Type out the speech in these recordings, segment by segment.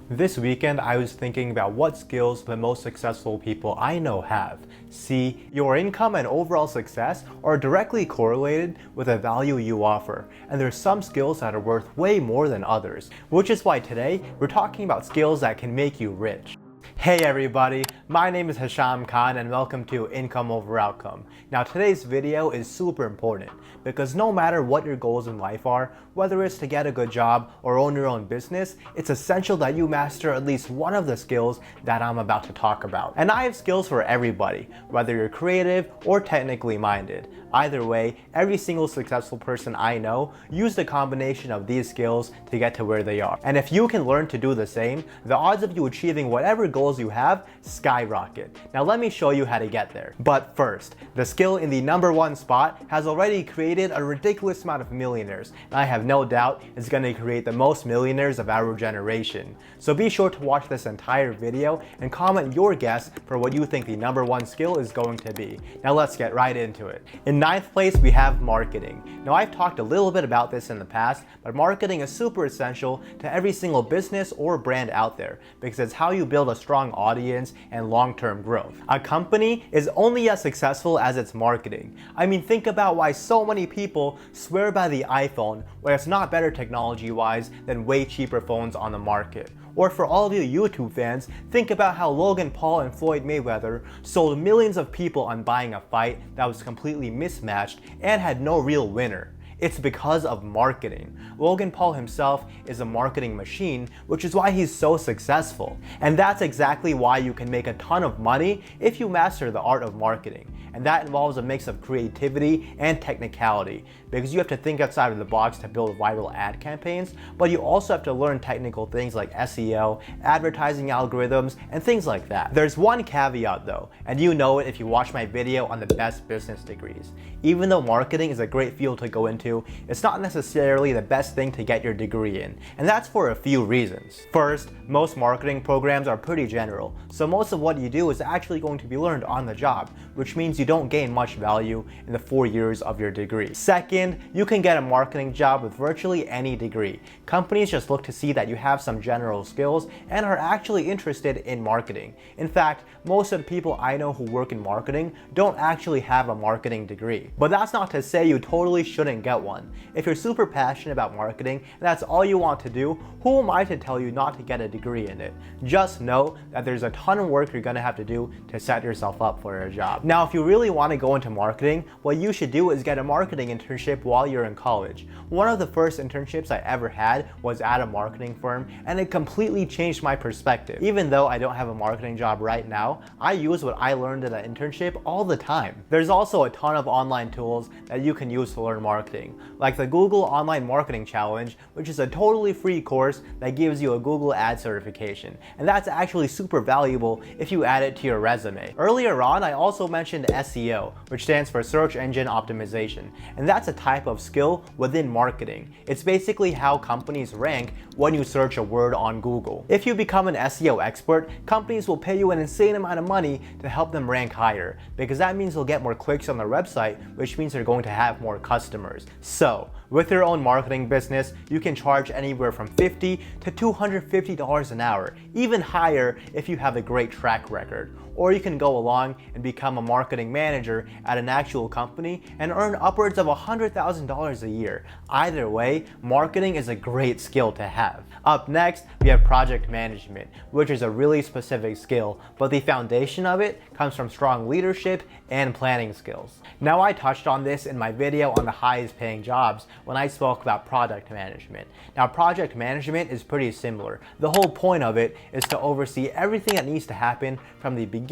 This weekend, I was thinking about what skills the most successful people I know have. See, your income and overall success are directly correlated with the value you offer, and there's some skills that are worth way more than others, which is why today we're talking about skills that can make you rich. Hey everybody, my name is Hisham Khan and welcome to Income Over Outcome. Now today's video is super important because no matter what your goals in life are, whether it's to get a good job or own your own business, it's essential that you master at least one of the skills that I'm about to talk about. And I have skills for everybody, whether you're creative or technically minded. Either way, every single successful person I know used a combination of these skills to get to where they are. And if you can learn to do the same, the odds of you achieving whatever goals you have skyrocket. Now let me show you how to get there. But first, the skill in the #1 spot has already created a ridiculous amount of millionaires, and I have no doubt it's going to create the most millionaires of our generation. So be sure to watch this entire video and comment your guess for what you think the #1 skill is going to be. Now let's get right into it. In 9th place, we have marketing. Now I've talked a little bit about this in the past, but marketing is super essential to every single business or brand out there because it's how you build a strong audience and long-term growth. A company is only as successful as its marketing. I mean, think about why so many people swear by the iPhone when it's not better technology-wise than way cheaper phones on the market. Or for all of you YouTube fans, think about how Logan Paul and Floyd Mayweather sold millions of people on buying a fight that was completely mismatched and had no real winner. It's because of marketing. Logan Paul himself is a marketing machine, which is why he's so successful. And that's exactly why you can make a ton of money if you master the art of marketing. And that involves a mix of creativity and technicality, because you have to think outside of the box to build viral ad campaigns, but you also have to learn technical things like SEO, advertising algorithms, and things like that. There's one caveat though, and you know it if you watch my video on the best business degrees. Even though marketing is a great field to go into, it's not necessarily the best thing to get your degree in, and that's for a few reasons. First, most marketing programs are pretty general, so most of what you do is actually going to be learned on the job, which means you don't gain much value in the 4 years of your degree. Second, you can get a marketing job with virtually any degree. Companies just look to see that you have some general skills and are actually interested in marketing. In fact, most of the people I know who work in marketing don't actually have a marketing degree. But that's not to say you totally shouldn't get one. If you're super passionate about marketing and that's all you want to do, who am I to tell you not to get a degree in it? Just know that there's a ton of work you're gonna have to do to set yourself up for a job. Now, if you really want to go into marketing, what you should do is get a marketing internship while you're in college. One of the first internships I ever had was at a marketing firm, and it completely changed my perspective. Even though I don't have a marketing job right now, I use what I learned in an internship all the time. There's also a ton of online tools that you can use to learn marketing, like the Google Online Marketing Challenge, which is a totally free course that gives you a Google Ad certification, and that's actually super valuable if you add it to your resume. Earlier on, I also mentioned SEO, which stands for Search Engine Optimization, and that's a type of skill within marketing. It's basically how companies rank when you search a word on Google. If you become an SEO expert, companies will pay you an insane amount of money to help them rank higher, because that means you'll get more clicks on their website, which means they're going to have more customers. So, with your own marketing business, you can charge anywhere from $50 to $250 an hour, even higher if you have a great track record. Or you can go along and become a marketing manager at an actual company and earn upwards of $100,000 a year. Either way, marketing is a great skill to have. Up next, we have project management, which is a really specific skill, but the foundation of it comes from strong leadership and planning skills. Now, I touched on this in my video on the highest paying jobs when I spoke about project management. Now, project management is pretty similar. The whole point of it is to oversee everything that needs to happen from the beginning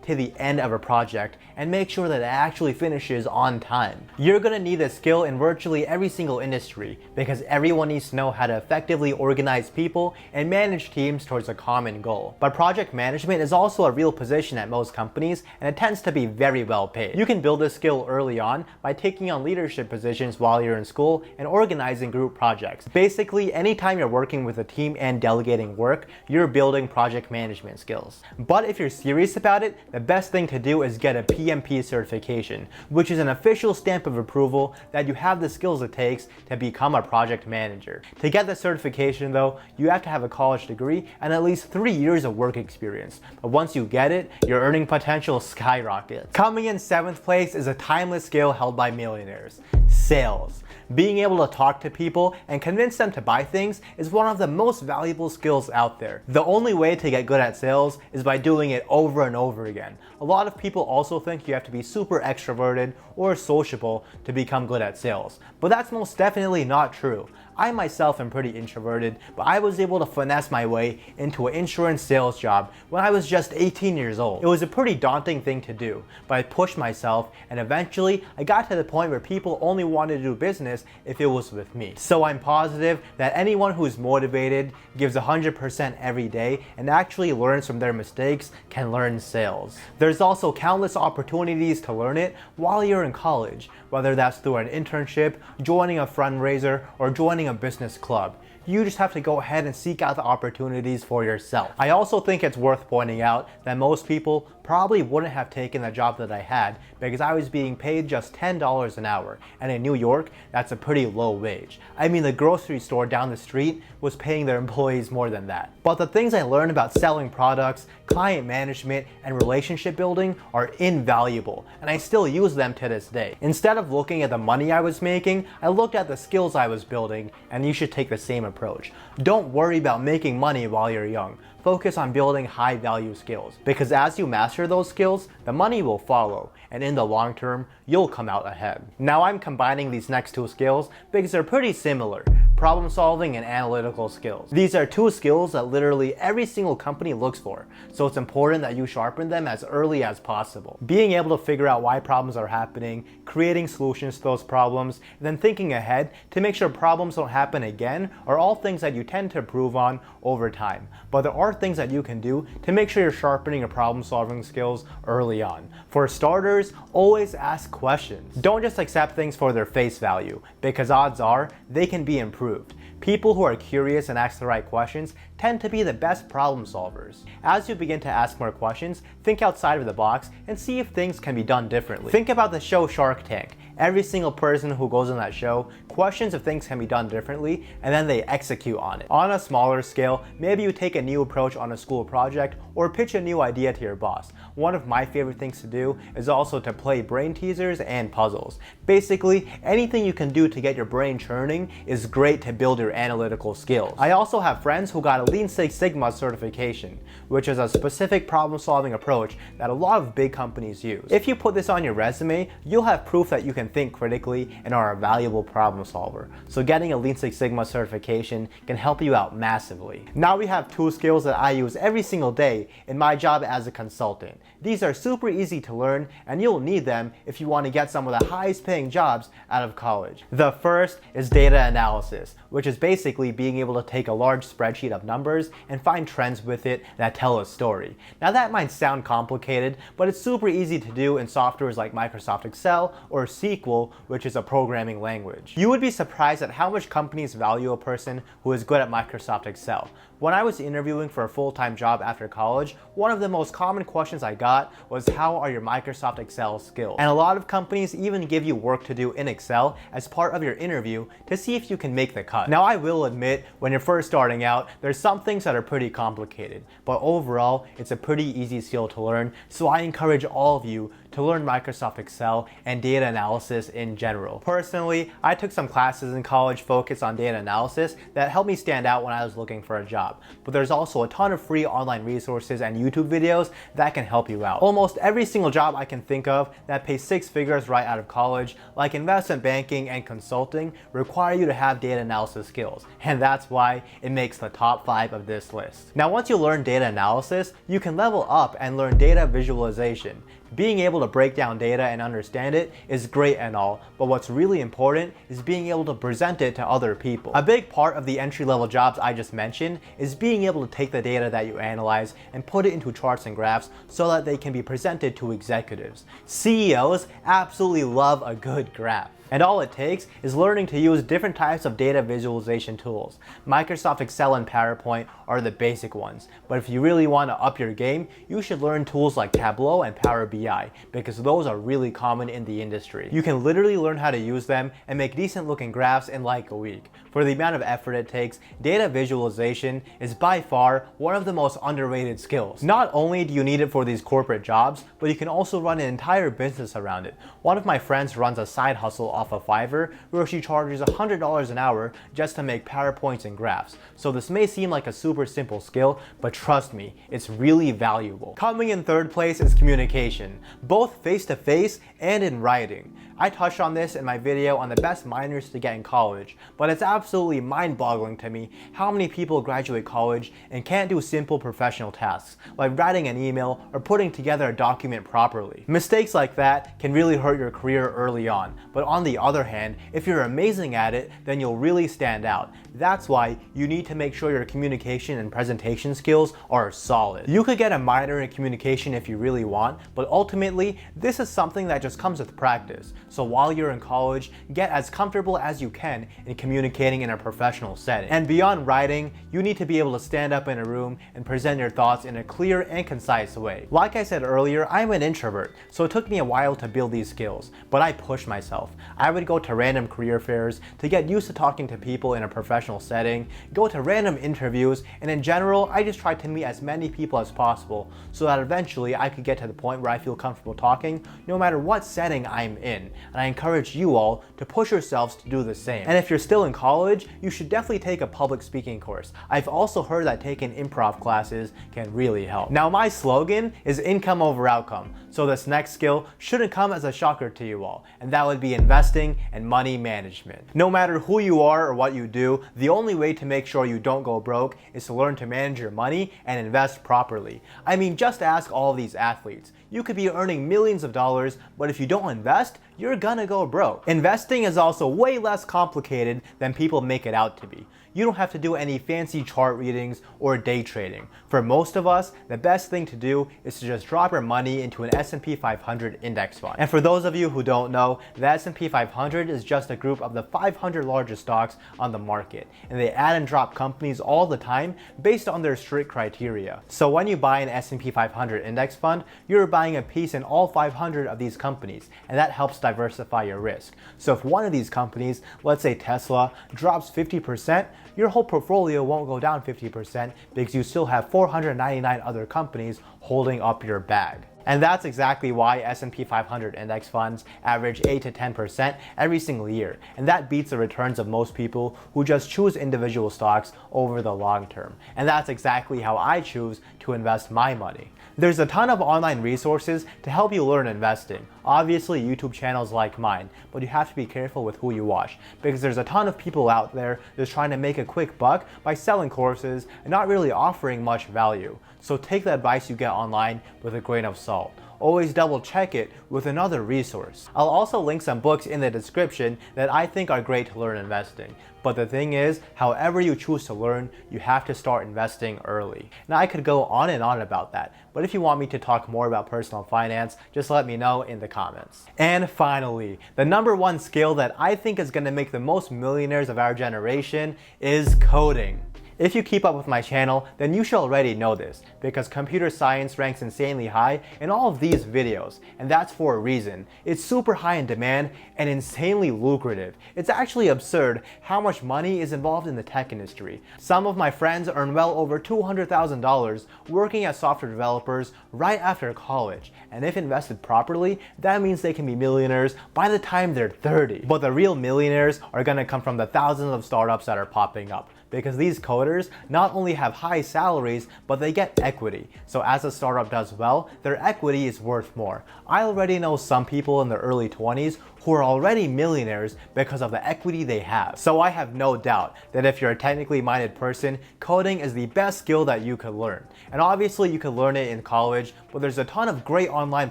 to the end of a project and make sure that it actually finishes on time. You're gonna need this skill in virtually every single industry because everyone needs to know how to effectively organize people and manage teams towards a common goal. But project management is also a real position at most companies, and it tends to be very well paid. You can build this skill early on by taking on leadership positions while you're in school people, and organizing group projects. Basically, anytime you're working with a team and delegating work, you're building project management skills. But if you're serious about it, the best thing to do is get a PMP certification, which is an official stamp of approval that you have the skills it takes to become a project manager. To get the certification though, you have to have a college degree and at least 3 years of work experience. But once you get it, your earning potential skyrockets. Coming in 7th place is a timeless skill held by millionaires: sales. Being able to talk to people and convince them to buy things is one of the most valuable skills out there. The only way to get good at sales is by doing it over and over again. A lot of people also think you have to be super extroverted or sociable to become good at sales, but that's most definitely not true. I myself am pretty introverted, but I was able to finesse my way into an insurance sales job when I was just 18 years old. It was a pretty daunting thing to do, but I pushed myself and eventually I got to the point where people only wanted to do business if it was with me. So I'm positive that anyone who's motivated, gives 100% every day, and actually learns from their mistakes can learn sales. There's also countless opportunities to learn it while you're in college, whether that's through an internship, joining a fundraiser, or joining a business club. You just have to go ahead and seek out the opportunities for yourself. I also think it's worth pointing out that most people probably wouldn't have taken the job that I had because I was being paid just $10 an hour, and in New York, that's a pretty low wage. I mean, the grocery store down the street was paying their employees more than that. But the things I learned about selling products, client management, and relationship building are invaluable, and I still use them to this day. Instead of looking at the money I was making, I looked at the skills I was building, and you should take the same approach. Don't worry about making money while you're young. Focus on building high value skills, because as you master those skills, the money will follow, and in the long term, you'll come out ahead. Now I'm combining these next two skills because they're pretty similar: problem solving and analytical skills. These are two skills that literally every single company looks for, so it's important that you sharpen them as early as possible. Being able to figure out why problems are happening, creating solutions to those problems, and then thinking ahead to make sure problems don't happen again are all things that you tend to improve on over time. But there are things that you can do to make sure you're sharpening your problem solving skills early on. For starters, always ask questions. Don't just accept things for their face value, because odds are they can be improved. People who are curious and ask the right questions tend to be the best problem solvers. As you begin to ask more questions, think outside of the box and see if things can be done differently. Think about the show Shark Tank. Every single person who goes on that show questions if things can be done differently, and then they execute on it. On a smaller scale, maybe you take a new approach on a school project or pitch a new idea to your boss. One of my favorite things to do is also to play brain teasers and puzzles. Basically, anything you can do to get your brain churning is great to build your analytical skills. I also have friends who got a Lean Six Sigma certification, which is a specific problem-solving approach that a lot of big companies use. If you put this on your resume, you'll have proof that you can think critically and are a valuable problem solver. So getting a Lean Six Sigma certification can help you out massively. Now we have two skills that I use every single day in my job as a consultant. These are super easy to learn, and you'll need them if you want to get some of the highest paying jobs out of college. The first is data analysis, which is basically being able to take a large spreadsheet of numbers and find trends with it that tell a story. Now that might sound complicated, but it's super easy to do in softwares like Microsoft Excel or SQL, which is a programming language. You would be surprised at how much companies value a person who is good at Microsoft Excel. When I was interviewing for a full-time job after college, one of the most common questions I got was, how are your Microsoft Excel skills? And a lot of companies even give you work to do in Excel as part of your interview to see if you can make the cut. Now I will admit, when you're first starting out, there's some things that are pretty complicated, but overall, it's a pretty easy skill to learn, so I encourage all of you to learn Microsoft Excel and data analysis in general. Personally, I took some classes in college focused on data analysis that helped me stand out when I was looking for a job. But there's also a ton of free online resources and YouTube videos that can help you out. Almost every single job I can think of that pays 6 figures right out of college, like investment banking and consulting, require you to have data analysis skills. And that's why it makes the top 5 of this list. Now, once you learn data analysis, you can level up and learn data visualization. Being able to break down data and understand it is great and all, but what's really important is being able to present it to other people. A big part of the entry-level jobs I just mentioned is being able to take the data that you analyze and put it into charts and graphs so that they can be presented to executives. CEOs absolutely love a good graph. And all it takes is learning to use different types of data visualization tools. Microsoft Excel and PowerPoint are the basic ones, but if you really want to up your game, you should learn tools like Tableau and Power BI, because those are really common in the industry. You can literally learn how to use them and make decent looking graphs in like a week. For the amount of effort it takes, data visualization is by far one of the most underrated skills. Not only do you need it for these corporate jobs, but you can also run an entire business around it. One of my friends runs a side hustle off of Fiverr where she charges $100 an hour just to make PowerPoints and graphs. So this may seem like a super simple skill, but trust me, it's really valuable. Coming in third place is communication, both face-to-face and in writing. I touched on this in my video on the best minors to get in college, but it's absolutely mind-boggling to me how many people graduate college and can't do simple professional tasks, like writing an email or putting together a document properly. Mistakes like that can really hurt your career early on, but on the other hand, if you're amazing at it, then you'll really stand out. That's why you need to make sure your communication and presentation skills are solid. You could get a minor in communication if you really want, but ultimately, this is something that just comes with practice. So while you're in college, get as comfortable as you can in communicating in a professional setting. And beyond writing, you need to be able to stand up in a room and present your thoughts in a clear and concise way. Like I said earlier, I'm an introvert, so it took me a while to build these skills, but I pushed myself. I would go to random career fairs to get used to talking to people in a professional setting, go to random interviews, and in general, I just tried to meet as many people as possible so that eventually I could get to the point where I feel comfortable talking no matter what setting I'm in. And I encourage you all to push yourselves to do the same. And if you're still in college, you should definitely take a public speaking course. I've also heard that taking improv classes can really help. Now my slogan is income over outcome, so this next skill shouldn't come as a shocker to you all, and that would be investing and money management. No matter who you are or what you do, the only way to make sure you don't go broke is to learn to manage your money and invest properly. I mean, just ask all of these athletes. You could be earning millions of dollars, but if you don't invest, you're gonna go broke. Investing is also way less complicated than people make it out to be. You don't have to do any fancy chart readings or day trading. For most of us, the best thing to do is to just drop your money into an S&P 500 index fund. And for those of you who don't know, the S&P 500 is just a group of the 500 largest stocks on the market, and they add and drop companies all the time based on their strict criteria. So when you buy an S&P 500 index fund, you're buying a piece in all 500 of these companies, and that helps diversify your risk. So if one of these companies, let's say Tesla, drops 50%, your whole portfolio won't go down 50% because you still have 499 other companies holding up your bag. And that's exactly why S&P 500 index funds average 8 to 10% every single year. And that beats the returns of most people who just choose individual stocks over the long term. And that's exactly how I choose to invest my money. There's a ton of online resources to help you learn investing. Obviously, YouTube channels like mine, but you have to be careful with who you watch because there's a ton of people out there just trying to make a quick buck by selling courses and not really offering much value. So take the advice you get online with a grain of salt. Always double check it with another resource. I'll also link some books in the description that I think are great to learn investing. But the thing is, however you choose to learn, you have to start investing early. Now I could go on and on about that, but if you want me to talk more about personal finance, just let me know in the comments. And finally, the number one skill that I think is going to make the most millionaires of our generation is coding. If you keep up with my channel, then you should already know this, because computer science ranks insanely high in all of these videos, and that's for a reason. It's super high in demand and insanely lucrative. It's actually absurd how much money is involved in the tech industry. Some of my friends earn well over $200,000 working as software developers right after college, and if invested properly, that means they can be millionaires by the time they're 30. But the real millionaires are gonna come from the thousands of startups that are popping up, because these coders not only have high salaries, but they get equity. So as a startup does well, their equity is worth more. I already know some people in their early 20s who are already millionaires because of the equity they have. So I have no doubt that if you're a technically minded person, coding is the best skill that you could learn. And obviously you could learn it in college, but there's a ton of great online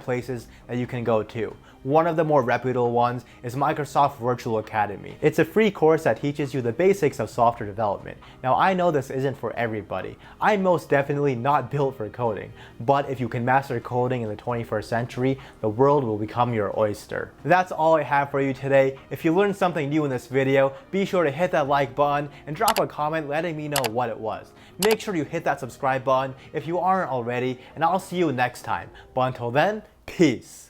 places that you can go to. One of the more reputable ones is Microsoft Virtual Academy. It's a free course that teaches you the basics of software development. Now I know this isn't for everybody. I'm most definitely not built for coding, but if you can master coding in the 21st century, the world will become your oyster. That's all I have for you today. If you learned something new in this video, be sure to hit that like button and drop a comment letting me know what it was. Make sure you hit that subscribe button if you aren't already, and I'll see you next time. But until then, peace.